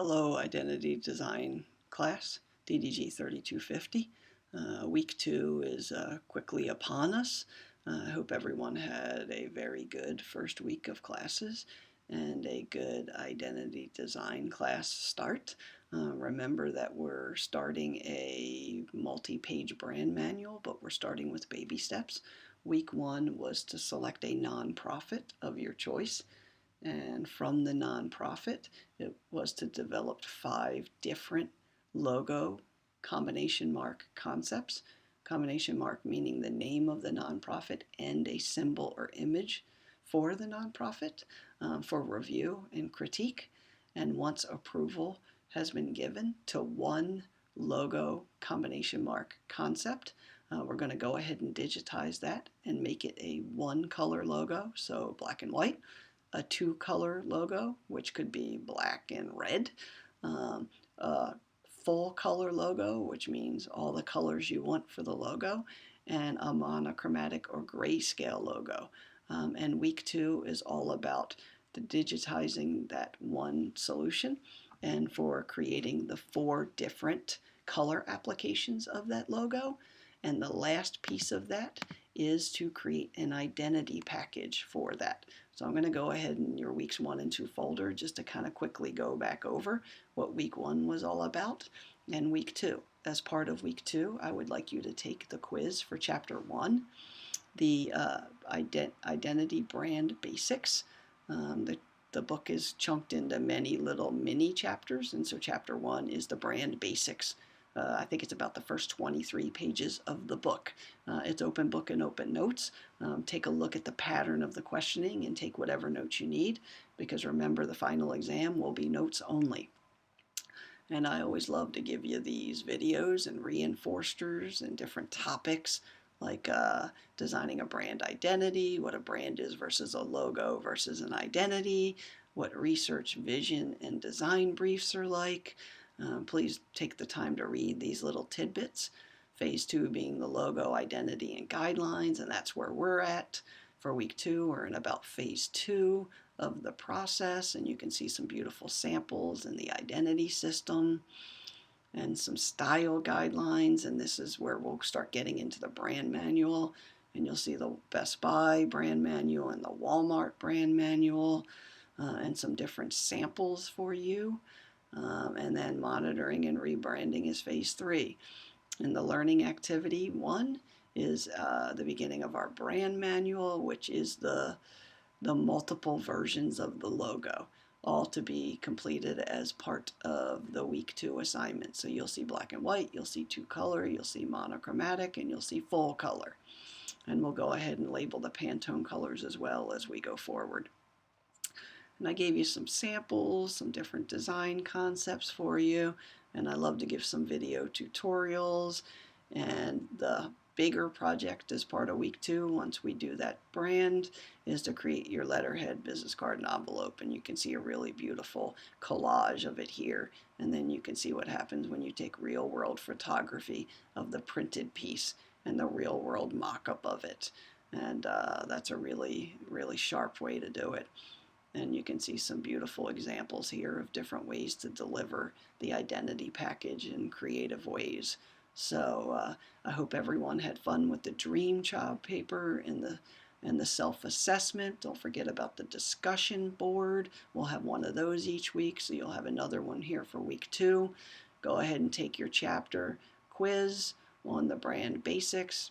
Hello, Identity Design class, DDG3250. Week 2 is quickly upon us. I hope everyone had a very good first week of classes and a good identity design class start. Remember that we're starting a multi-page brand manual, but we're starting with baby steps. Week 1 was to select a nonprofit of your choice. And from the nonprofit, it was to develop 5 different logo combination mark concepts. Combination mark meaning the name of the nonprofit and a symbol or image for the nonprofit for review and critique. And once approval has been given to one logo combination mark concept, we're going to go ahead and digitize that and make it a one color logo, so black and white. A 2-color logo, which could be black and red, a full color logo, which means all the colors you want for the logo, and a monochromatic or grayscale logo. And week 2 is all about the digitizing that one solution and for creating the 4 different color applications of that logo. And the last piece of that is to create an identity package for that. So I'm going to go ahead in your weeks 1 and 2 folder just to kind of quickly go back over what week 1 was all about and week 2. As part of week 2, I would like you to take the quiz for chapter 1, the identity brand basics. The book is chunked into many little mini chapters, and so chapter 1 is the brand basics. I think it's about the first 23 pages of the book. It's open book and open notes. Take a look at the pattern of the questioning and take whatever notes you need, because remember, the final exam will be notes only. And I always love to give you these videos and reinforcers and different topics like designing a brand identity, what a brand is versus a logo versus an identity, what research, vision, and design briefs are like. Please take the time to read these little tidbits. Phase 2 being the logo, identity, and guidelines, and that's where we're at. For week 2, we're in about phase 2 of the process, and you can see some beautiful samples in the identity system and some style guidelines, and this is where we'll start getting into the brand manual, and you'll see the Best Buy brand manual and the Walmart brand manual and some different samples for you. And then monitoring and rebranding is phase 3. And the learning activity 1 is the beginning of our brand manual, which is the multiple versions of the logo, all to be completed as part of the week 2 assignment. So you'll see black and white, you'll see 2-color, you'll see monochromatic, and you'll see full color. And we'll go ahead and label the Pantone colors as well as we go forward. And I gave you some samples, some different design concepts for you, and I love to give some video tutorials. And the bigger project as part of week 2, once we do that brand, is to create your letterhead, business card, and envelope. And you can see a really beautiful collage of it here. And then you can see what happens when you take real-world photography of the printed piece and the real-world mock-up of it. And that's a really, really sharp way to do it. And you can see some beautiful examples here of different ways to deliver the identity package in creative ways. So I hope everyone had fun with the dream job paper and the self-assessment. Don't forget about the discussion board. We'll have one of those each week, so you'll have another one here for week 2. Go ahead and take your chapter quiz on the brand basics,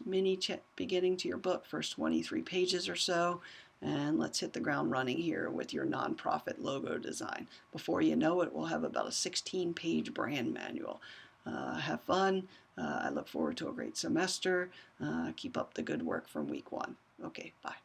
beginning to your book, first 23 pages or so. And let's hit the ground running here with your nonprofit logo design. Before you know it, we'll have about a 16-page brand manual. Have fun. I look forward to a great semester. Keep up the good work from week 1. Okay, bye.